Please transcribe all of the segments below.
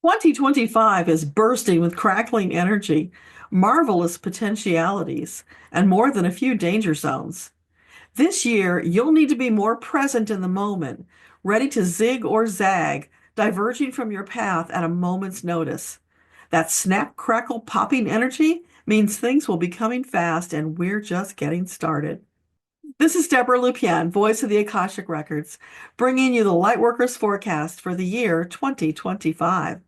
2025 is bursting with crackling energy, marvelous potentialities, and more than a few danger zones. This year, you'll need to be more present in the moment, ready to zig or zag, diverging from your path at a moment's notice. That snap, crackle, popping energy means things will be coming fast, and we're just getting started. This is Deborah Lupien, voice of the Akashic Records, bringing you the Lightworkers forecast for the year 2025.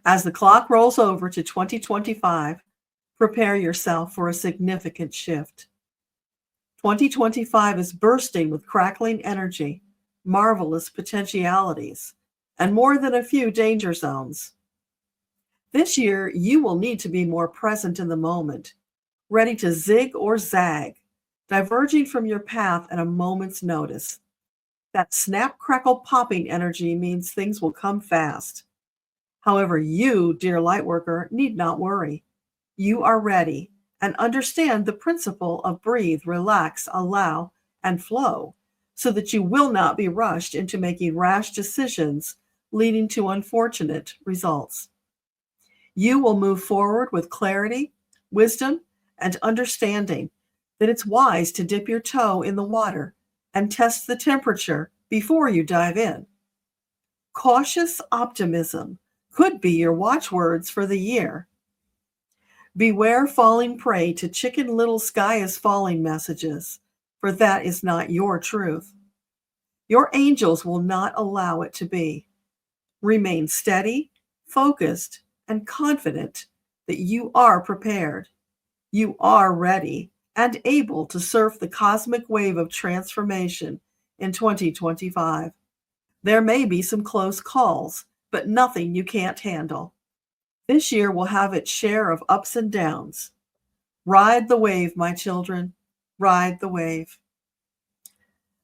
As the clock rolls over to 2025, prepare yourself for a significant shift. 2025 is bursting with crackling energy, marvelous potentialities, and more than a few danger zones. This year, you will need to be more present in the moment, ready to zig or zag, diverging from your path at a moment's notice. That snap, crackle, popping energy means things will come fast. However, you, dear lightworker, need not worry. You are ready and understand the principle of breathe, relax, allow, and flow so that you will not be rushed into making rash decisions leading to unfortunate results. You will move forward with clarity, wisdom, and understanding that it's wise to dip your toe in the water and test the temperature before you dive in. Cautious optimism could be your watchwords for the year. Beware falling prey to chicken little sky is falling messages, for that is not your truth. Your angels will not allow it to be. Remain steady, focused, and confident that you are prepared. You are ready and able to surf the cosmic wave of transformation in 2025. There may be some close calls, but nothing you can't handle. This year will have its share of ups and downs. Ride the wave, my children, ride the wave.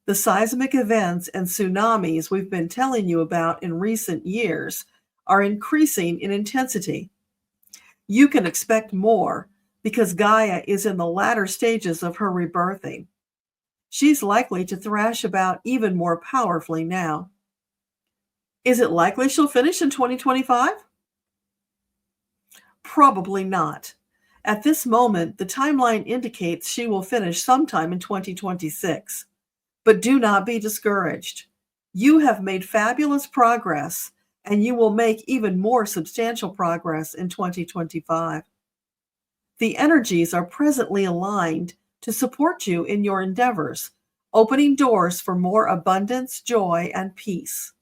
The seismic events and tsunamis we've been telling you about in recent years are increasing in intensity. You can expect more because Gaia is in the latter stages of her rebirthing. She's likely to thrash about even more powerfully now. Is it likely she'll finish in 2025? Probably not. At this moment, the timeline indicates she will finish sometime in 2026. But do not be discouraged. You have made fabulous progress, and you will make even more substantial progress in 2025. The energies are presently aligned to support you in your endeavors, opening doors for more abundance, joy, and peace.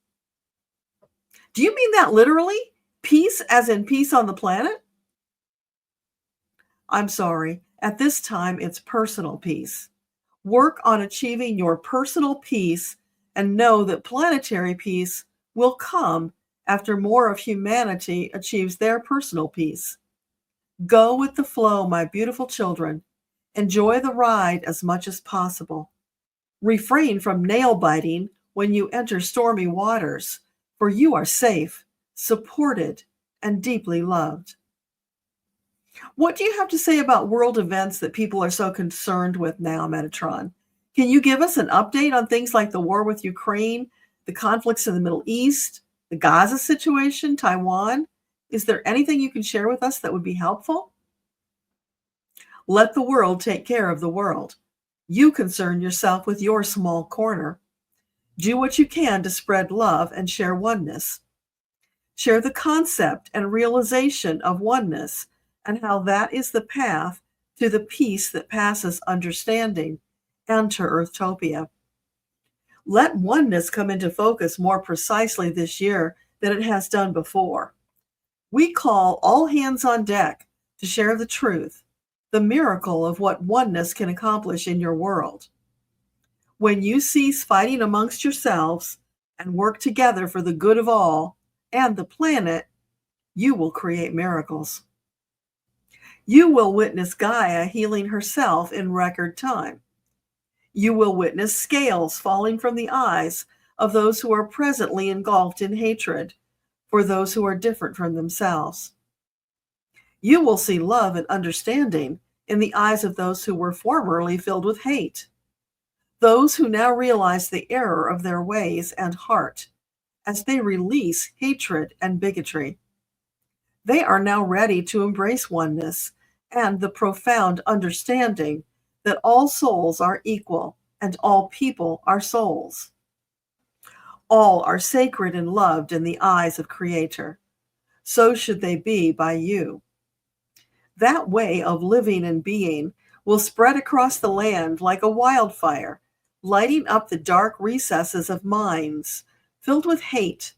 Do you mean that literally? Peace as in peace on the planet? I'm sorry. At this time, it's personal peace. Work on achieving your personal peace and know that planetary peace will come after more of humanity achieves their personal peace. Go with the flow, my beautiful children. Enjoy the ride as much as possible. Refrain from nail biting when you enter stormy waters, for you are safe, supported, and deeply loved. What do you have to say about world events that people are so concerned with now, Metatron? Can you give us an update on things like the war with Ukraine, the conflicts in the Middle East, the Gaza situation, Taiwan? Is there anything you can share with us that would be helpful? Let the world take care of the world. You concern yourself with your small corner. Do what you can to spread love and share oneness. Share the concept and realization of oneness and how that is the path to the peace that passes understanding and to Earthtopia. Let oneness come into focus more precisely this year than it has done before. We call all hands on deck to share the truth, the miracle of what oneness can accomplish in your world. When you cease fighting amongst yourselves and work together for the good of all and the planet, you will create miracles. You will witness Gaia healing herself in record time. You will witness scales falling from the eyes of those who are presently engulfed in hatred for those who are different from themselves. You will see love and understanding in the eyes of those who were formerly filled with hate. Those who now realize the error of their ways and heart as they release hatred and bigotry. They are now ready to embrace oneness and the profound understanding that all souls are equal and all people are souls. All are sacred and loved in the eyes of Creator. So should they be by you. That way of living and being will spread across the land like a wildfire, lighting up the dark recesses of minds filled with hate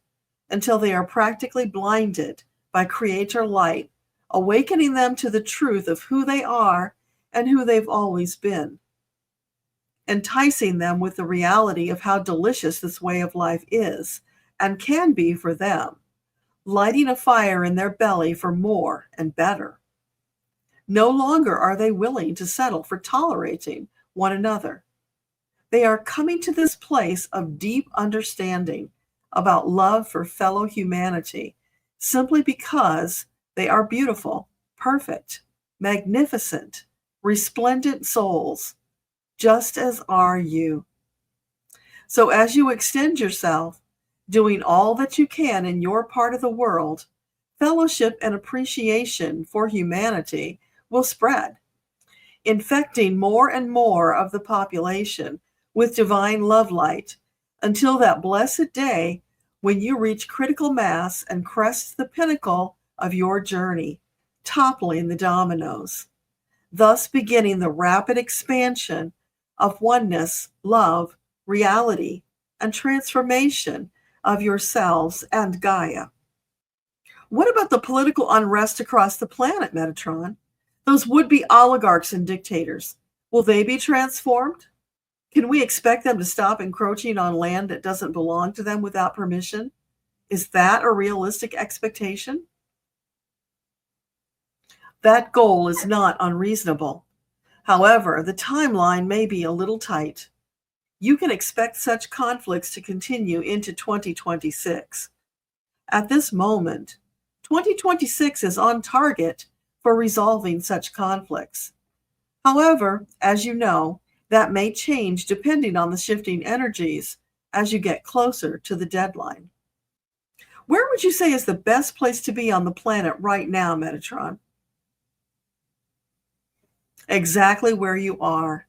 until they are practically blinded by Creator light, awakening them to the truth of who they are and who they've always been, enticing them with the reality of how delicious this way of life is and can be for them, lighting a fire in their belly for more and better. No longer are they willing to settle for tolerating one another. They are coming to this place of deep understanding about love for fellow humanity simply because they are beautiful, perfect, magnificent, resplendent souls, just as are you. So as you extend yourself, doing all that you can in your part of the world, fellowship and appreciation for humanity will spread, infecting more and more of the population with divine love light until that blessed day when you reach critical mass and crest the pinnacle of your journey, toppling the dominoes, thus beginning the rapid expansion of oneness, love, reality, and transformation of yourselves and Gaia. What about the political unrest across the planet, Metatron? Those would-be oligarchs and dictators, will they be transformed? Can we expect them to stop encroaching on land that doesn't belong to them without permission? Is that a realistic expectation? That goal is not unreasonable. However, the timeline may be a little tight. You can expect such conflicts to continue into 2026. At this moment, 2026 is on target for resolving such conflicts. However, as you know, that may change depending on the shifting energies as you get closer to the deadline. Where would you say is the best place to be on the planet right now, Metatron? Exactly where you are.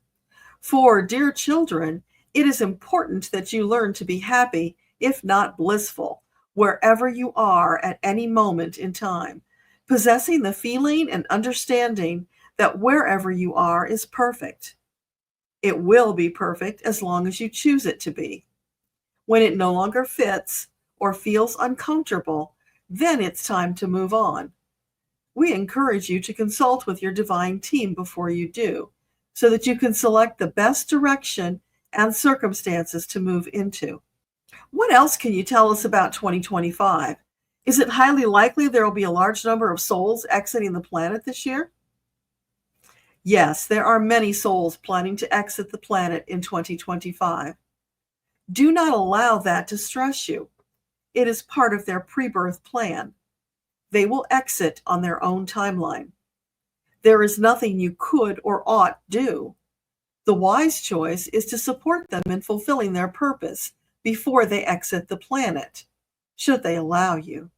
For, dear children, it is important that you learn to be happy, if not blissful, wherever you are at any moment in time, possessing the feeling and understanding that wherever you are is perfect. It will be perfect as long as you choose it to be. When it no longer fits or feels uncomfortable, then it's time to move on. We encourage you to consult with your divine team before you do, so that you can select the best direction and circumstances to move into. What else can you tell us about 2025? Is it highly likely there will be a large number of souls exiting the planet this year? Yes, there are many souls planning to exit the planet in 2025. Do not allow that to stress you. It is part of their pre-birth plan. They will exit on their own timeline. There is nothing you could or ought do. The wise choice is to support them in fulfilling their purpose before they exit the planet, should they allow you.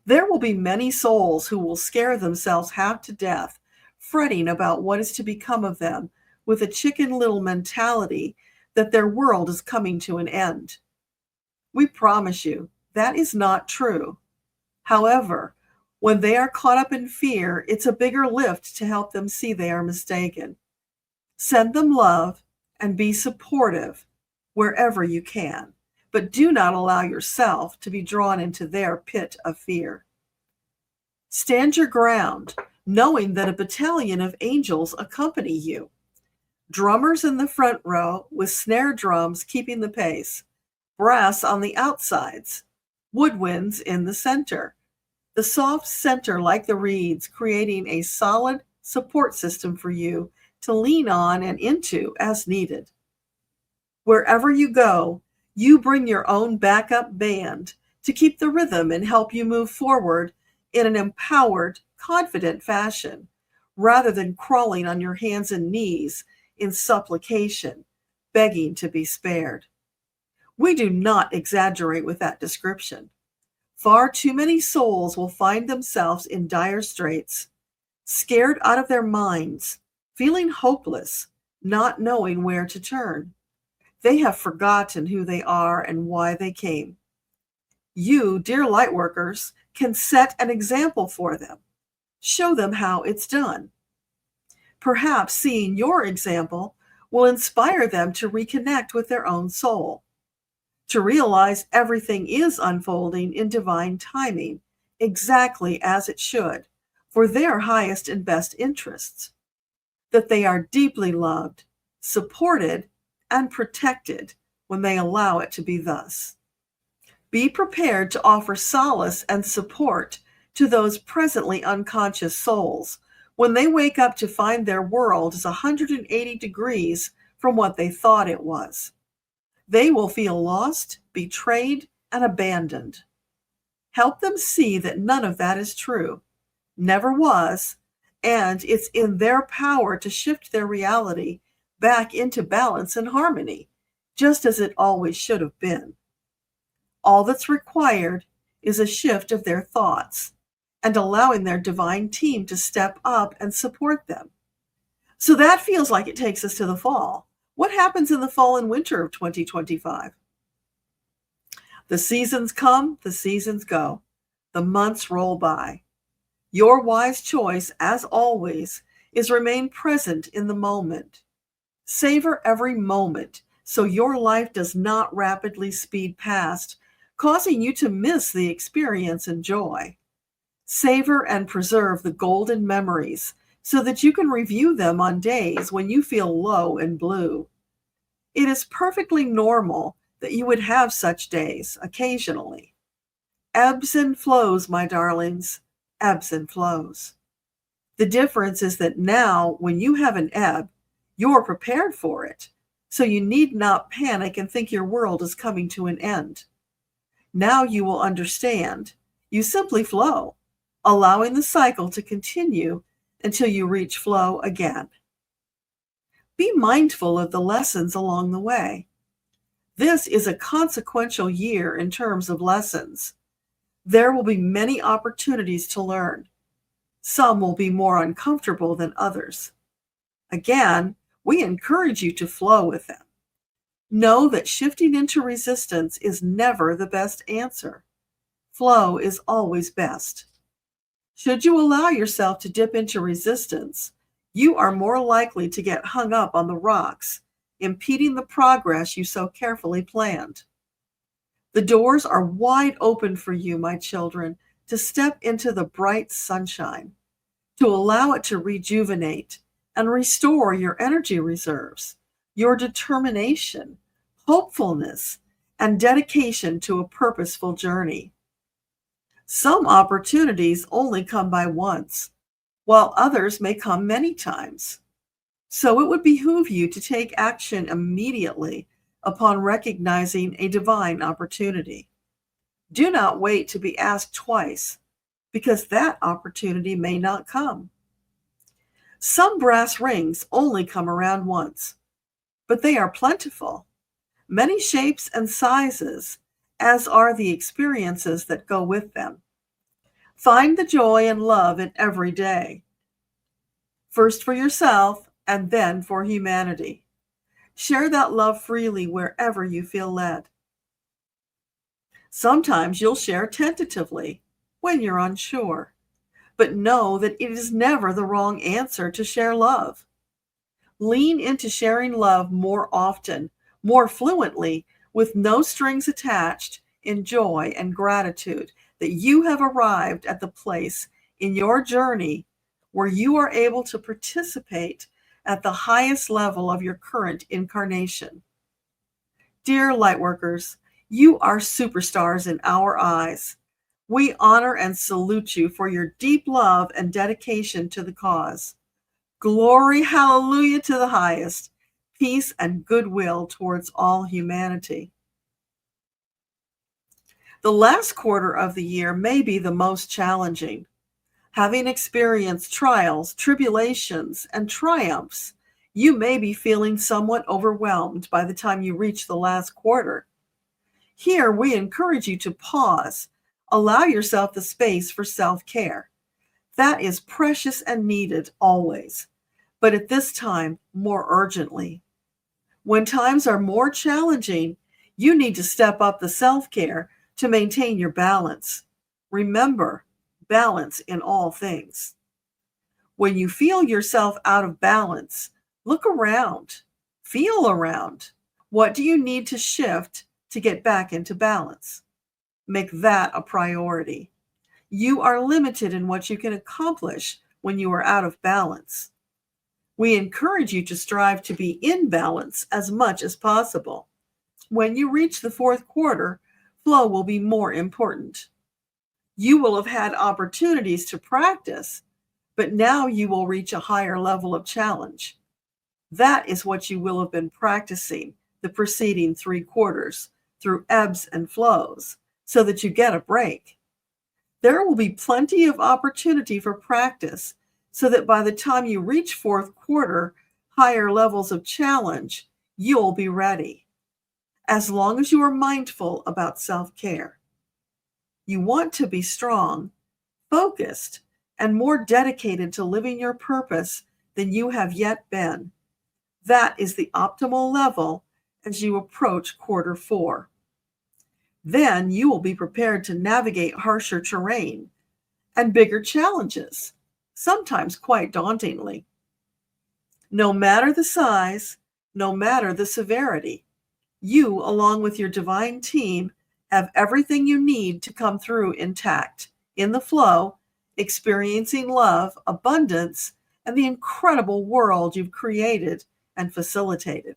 There will be many souls who will scare themselves half to death, fretting about what is to become of them with a Chicken Little mentality that their world is coming to an end. We promise you that is not true. However, when they are caught up in fear, it's a bigger lift to help them see they are mistaken. Send them love and be supportive wherever you can, but do not allow yourself to be drawn into their pit of fear. Stand your ground, knowing that a battalion of angels accompany you. Drummers in the front row with snare drums keeping the pace, brass on the outsides, woodwinds in the center. The soft center like the reeds, creating a solid support system for you to lean on and into as needed. Wherever you go, you bring your own backup band to keep the rhythm and help you move forward in an empowered, confident fashion, rather than crawling on your hands and knees in supplication, begging to be spared. We do not exaggerate with that description. Far too many souls will find themselves in dire straits, scared out of their minds, feeling hopeless, not knowing where to turn. They have forgotten who they are and why they came. You, dear lightworkers, can set an example for them. Show them how it's done. Perhaps seeing your example will inspire them to reconnect with their own soul, to realize everything is unfolding in divine timing, exactly as it should, for their highest and best interests, that they are deeply loved, supported, and protected when they allow it to be thus. Be prepared to offer solace and support to those presently unconscious souls when they wake up to find their world is 180 degrees from what they thought it was. They will feel lost, betrayed, and abandoned. Help them see that none of that is true, never was, and it's in their power to shift their reality back into balance and harmony, just as it always should have been. All that's required is a shift of their thoughts and allowing their divine team to step up and support them. So that feels like it takes us to the fall. What happens in the fall and winter of 2025? The seasons come, the seasons go. The months roll by. Your wise choice, as always, is remain present in the moment. Savor every moment so your life does not rapidly speed past, causing you to miss the experience and joy. Savor and preserve the golden memories so that you can review them on days when you feel low and blue. It is perfectly normal that you would have such days occasionally. Ebbs and flows, my darlings, ebbs and flows. The difference is that now, when you have an ebb, you're prepared for it, so you need not panic and think your world is coming to an end. Now you will understand. You simply flow, allowing the cycle to continue until you reach flow again. Be mindful of the lessons along the way. This is a consequential year in terms of lessons. There will be many opportunities to learn. Some will be more uncomfortable than others. Again, we encourage you to flow with them. Know that shifting into resistance is never the best answer. Flow is always best. Should you allow yourself to dip into resistance, you are more likely to get hung up on the rocks, impeding the progress you so carefully planned. The doors are wide open for you, my children, to step into the bright sunshine, to allow it to rejuvenate and restore your energy reserves, your determination, hopefulness, and dedication to a purposeful journey. Some opportunities only come by once, while others may come many times. So it would behoove you to take action immediately upon recognizing a divine opportunity. Do not wait to be asked twice, because that opportunity may not come. Some brass rings only come around once, but they are plentiful, many shapes and sizes, as are the experiences that go with them. Find the joy and love in every day. First for yourself and then for humanity. Share that love freely wherever you feel led. Sometimes you'll share tentatively when you're unsure, but know that it is never the wrong answer to share love. Lean into sharing love more often, more fluently, with no strings attached, in joy and gratitude that you have arrived at the place in your journey where you are able to participate at the highest level of your current incarnation. Dear Lightworkers, you are superstars in our eyes. We honor and salute you for your deep love and dedication to the cause. Glory, hallelujah to the highest, peace and goodwill towards all humanity. The last quarter of the year may be the most challenging. Having experienced trials, tribulations, and triumphs, you may be feeling somewhat overwhelmed by the time you reach the last quarter. Here, we encourage you to pause. Allow yourself the space for self-care. That is precious and needed always, but at this time, more urgently. When times are more challenging, you need to step up the self-care to maintain your balance. Remember, balance in all things. When you feel yourself out of balance, look around, feel around. What do you need to shift to get back into balance? Make that a priority. You are limited in what you can accomplish when you are out of balance. We encourage you to strive to be in balance as much as possible. When you reach the fourth quarter, flow will be more important. You will have had opportunities to practice, but now you will reach a higher level of challenge. That is what you will have been practicing the preceding 3 quarters through ebbs and flows so that you get a break. There will be plenty of opportunity for practice so that by the time you reach fourth quarter, higher levels of challenge, you'll be ready. As long as you are mindful about self-care. You want to be strong, focused, and more dedicated to living your purpose than you have yet been. That is the optimal level as you approach quarter 4. Then you will be prepared to navigate harsher terrain and bigger challenges, sometimes quite dauntingly. No matter the size, no matter the severity, you, along with your divine team, have everything you need to come through intact, in the flow, experiencing love, abundance, and the incredible world you've created and facilitated.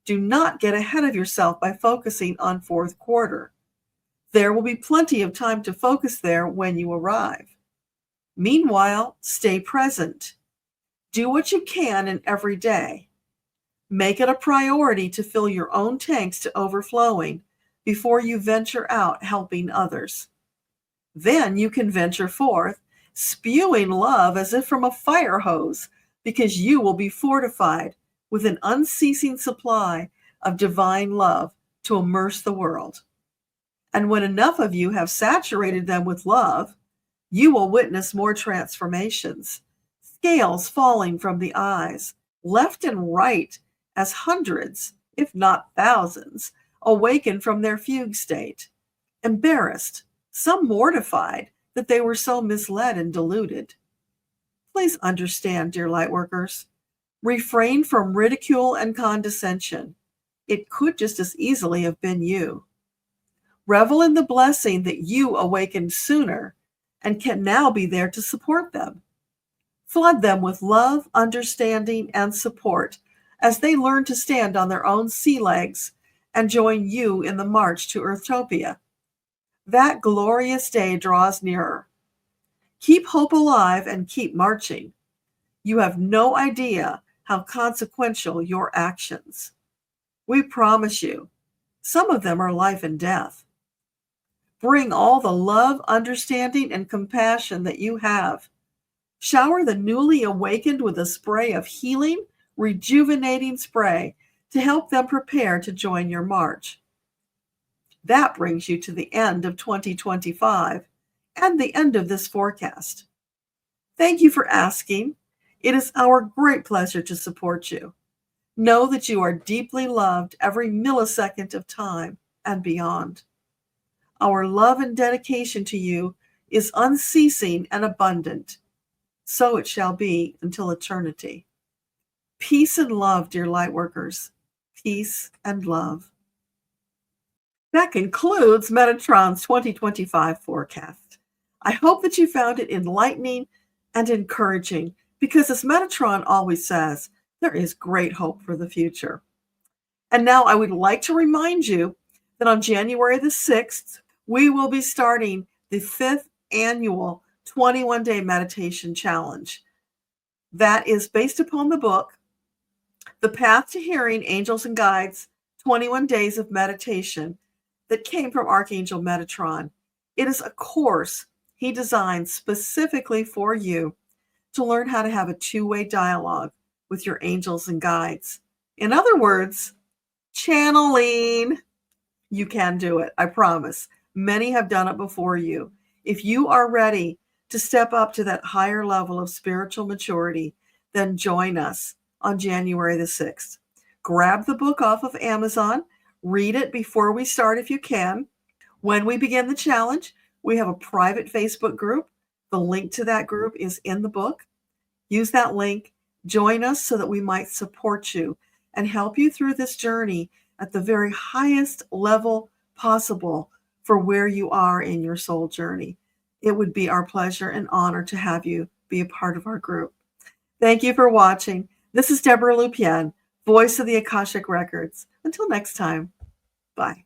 Do not get ahead of yourself by focusing on fourth quarter. There will be plenty of time to focus there when you arrive. Meanwhile, stay present. Do what you can in every day. Make it a priority to fill your own tanks to overflowing before you venture out helping others. Then you can venture forth, spewing love as if from a fire hose, because you will be fortified with an unceasing supply of divine love to immerse the world. And when enough of you have saturated them with love, you will witness more transformations, scales falling from the eyes, left and right, as hundreds, if not thousands, awaken from their fugue state, embarrassed, some mortified that they were so misled and deluded. Please understand, dear lightworkers, refrain from ridicule and condescension. It could just as easily have been you. Revel in the blessing that you awakened sooner and can now be there to support them. Flood them with love, understanding, and support as they learn to stand on their own sea legs and join you in the march to Earthtopia. That glorious day draws nearer. Keep hope alive and keep marching. You have no idea how consequential your actions. We promise you, some of them are life and death. Bring all the love, understanding, and compassion that you have. Shower the newly awakened with a spray of healing, rejuvenating spray to help them prepare to join your march. That brings you to the end of 2025 and the end of this forecast. Thank you for asking. It is our great pleasure to support you. Know that you are deeply loved every millisecond of time and beyond. Our love and dedication to you is unceasing and abundant. So it shall be until eternity. Peace and love, dear lightworkers. Peace and love. That concludes Metatron's 2025 forecast. I hope that you found it enlightening and encouraging because, as Metatron always says, there is great hope for the future. And now I would like to remind you that on January the 6th, we will be starting the 5th annual 21-day meditation challenge. That is based upon the book, The Path to Hearing Angels and Guides, 21 Days of Meditation, that came from Archangel Metatron. It is a course he designed specifically for you to learn how to have a two-way dialogue with your angels and guides. In other words, channeling. You can do it. I promise. Many have done it before you. If you are ready to step up to that higher level of spiritual maturity, then join us on January the 6th. Grab the book off of Amazon. Read it before we start if you can. When we begin the challenge, we have a private Facebook group. The link to that group is in the book. Use that link. Join us so that we might support you and help you through this journey at the very highest level possible for where you are in your soul journey. It would be our pleasure and honor to have you be a part of our group. Thank you for watching. This is Debbra Lupien, voice of the Akashic Records. Until next time, bye.